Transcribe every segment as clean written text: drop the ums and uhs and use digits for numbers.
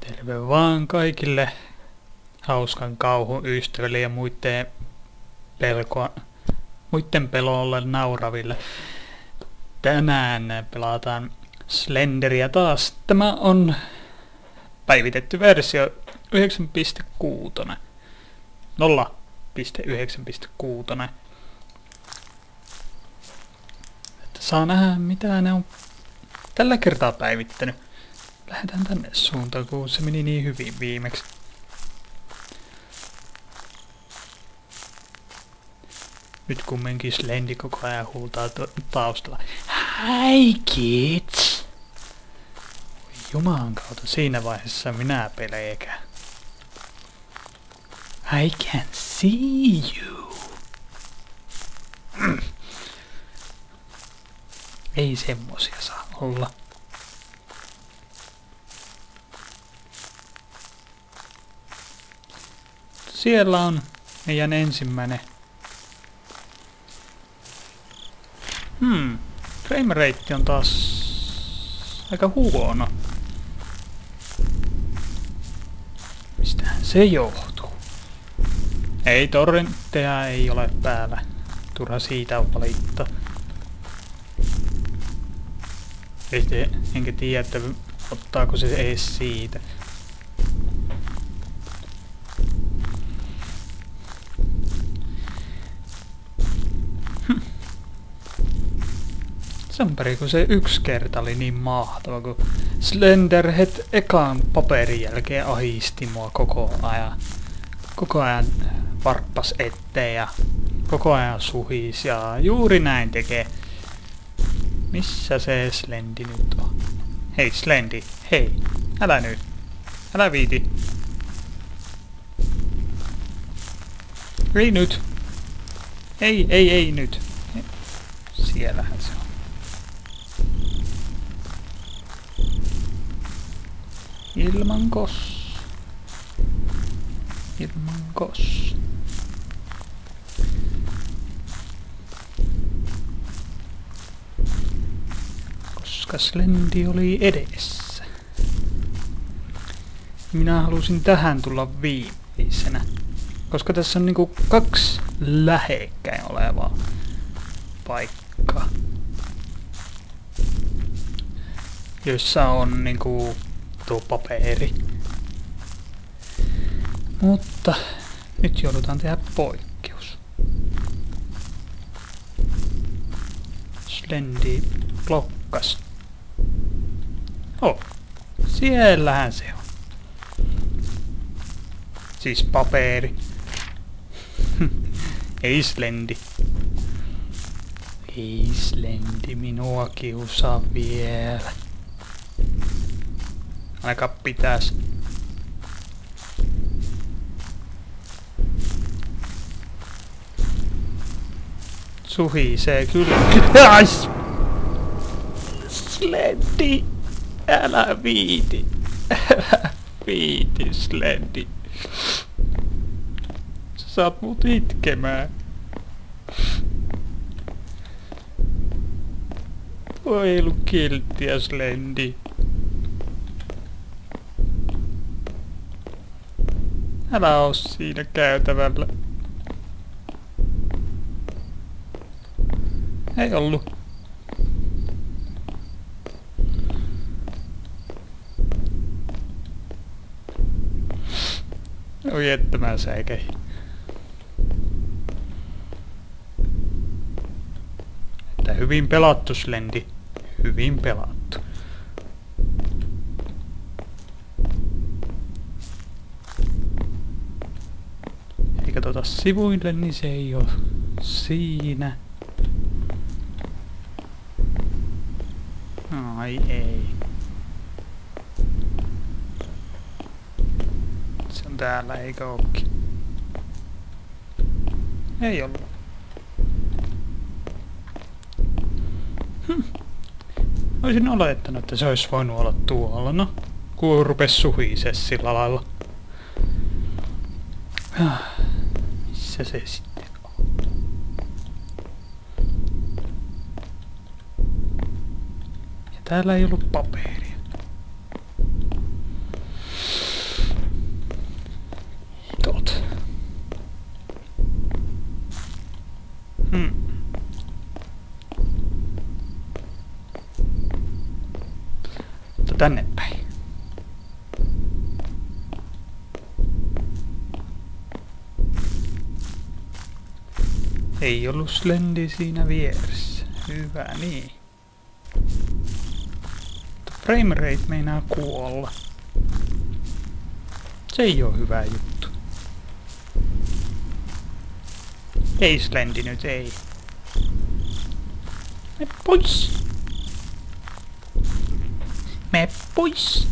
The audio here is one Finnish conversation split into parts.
Terve vaan kaikille hauskan kauhun ystäville ja muiden pelolle nauraville. Tänään pelataan Slenderia taas. Tämä on päivitetty versio 9.6. 0.9.6. Saa nähdä mitä ne on tällä kertaa päivittänyt. Lähdetään tänne suuntaan, kun se meni niin hyvin viimeksi. Nyt kumminkin Slendi koko ajan huutaa taustalla. Hi kids! Jumalan kautta siinä vaiheessa minä pelkään. I can see you. Ei semmosia saa olla. Siellä on meidän ensimmäinen. Frame rate on taas aika huono. Mistähän se johtuu? Ei, torrentteja ei ole päällä. Turha siitä on valittaa. Enkä tiedä, että ottaako se ees siitä. Samperi, kun se yksi kerta oli niin mahtava, kun Slenderhead ekan paperin jälkeen ahisti mua koko ajan. Koko ajan varppas eteen ja koko ajan suhis ja juuri näin tekee. Missä se Slendi nyt on? Hei Slendi, hei, älä nyt, älä viiti. Ei nyt. Ei nyt. Siellähän se on. Ilman kos. Koska Slendi oli edessä. Minä halusin tähän tulla viimeisenä. Koska tässä on niinku 2 lähekkäin olevaa paikkaa. Joissa on niinku tuo paperi. Mutta nyt joudutaan tehdä poikkeus. Slendi blokkas. Siellähän se on. Siis paperi. Ei Slendi. Ei Slendi minua kiusaa vielä. Aika pitäis. Suhisee kyllä. Slendi! Älä viiti! Älä viiti, Slendi! Sä saat mut itkemään. Ei ollut kilttiä, Slendi. Älä oo siinä käytävällä. Ei ollu. Oi että mä säikäin. Että hyvin pelattu, Slendi. Hyvin pelattu. Katsotaan sivuille, niin se ei oo siinä. Ai ei. Se on täällä, eikö ookin? Ei ollut. Olisin olettanut, että se olisi voinut olla tuolla, no. Kun rupes suhisee sillä lailla. Missä se sitten on? Ja täällä ei ollut paperia. tänne päin. Ei ollut Slendi siinä vieressä. Hyvä niin. Frame rate meinaa kuolla. Se ei oo hyvä juttu. Ei Slendi nyt, ei. Me pois! Me pois!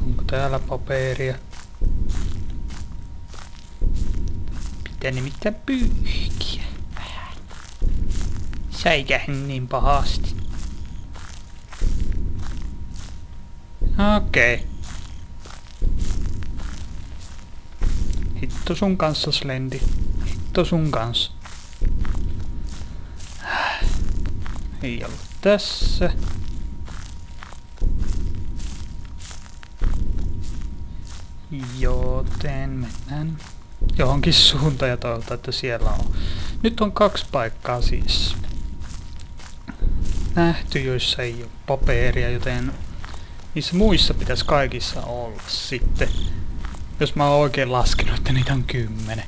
Onko täällä paperia? Pitää nimittäin pyyhkiä vähän. Säikähin niin pahasti. Okei. Hitto sun kanssa, Slendi. Hitto sun kanssa. Ei ollut tässä. Joten mennään johonkin suuntaan ja toivotaan, että siellä on. Nyt on 2 paikkaa siis nähty, joissa ei ole paperia, joten niissä muissa pitäisi kaikissa olla sitten. Jos mä oon oikein laskenut, että niitä on 10.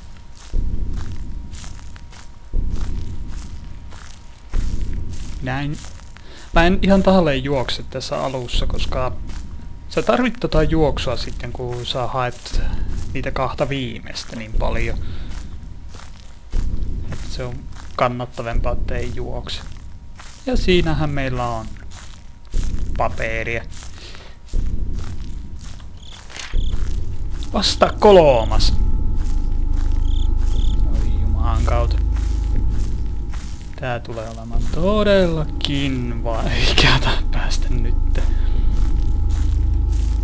Näin. Mä en ihan tahalleen juokse tässä alussa, koska sä tarvit tota juoksua sitten, kun sä haet niitä 2 viimeistä niin paljon. Että se on kannattavampaa, että ei juokse. Ja siinähän meillä on paperia. Vasta 3. Oi jumalan kautta. Tää tulee olemaan todellakin vaikeata päästä nyt.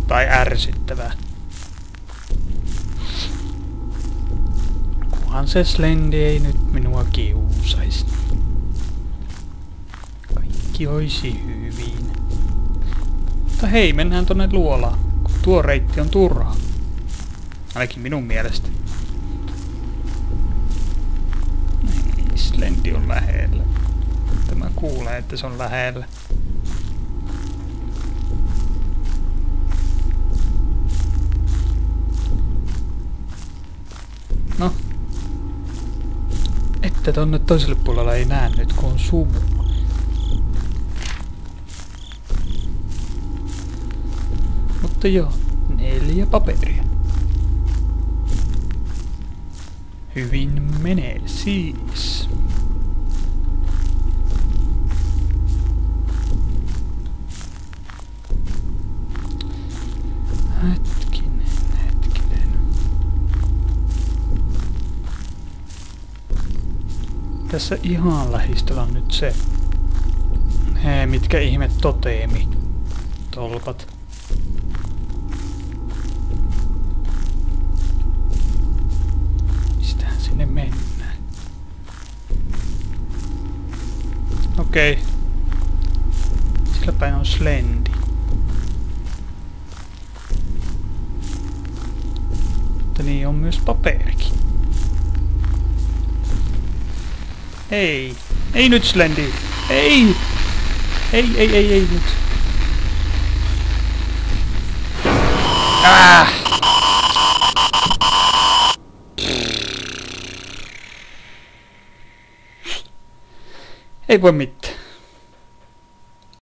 Tai ärsyttävää. Kunhan se Slendi ei nyt minua kiusaisi. Kaikki olisi hyvin. Mutta hei, mennään tonne luolaan. Tuo reitti on turha. Ainakin minun mielestä. Ei, Slendi on lähellä. Tämä kuulee, että se on lähellä. No. Että tonne toiselle puolella ei näe nyt, kun on sumu. Mutta joo, 4 paperia. Hyvin menee siis. Hetkinen. Tässä ihan lähistöllä on nyt se. Mitkä ihme toteemi. Tolpat. Mistähän sinne mennään? Okei. Sillä päin on Slendi. Mutta niin on myös paperikin. Ei. Ei nyt Slendi. Ei. Ei nyt. Ei voi mitään.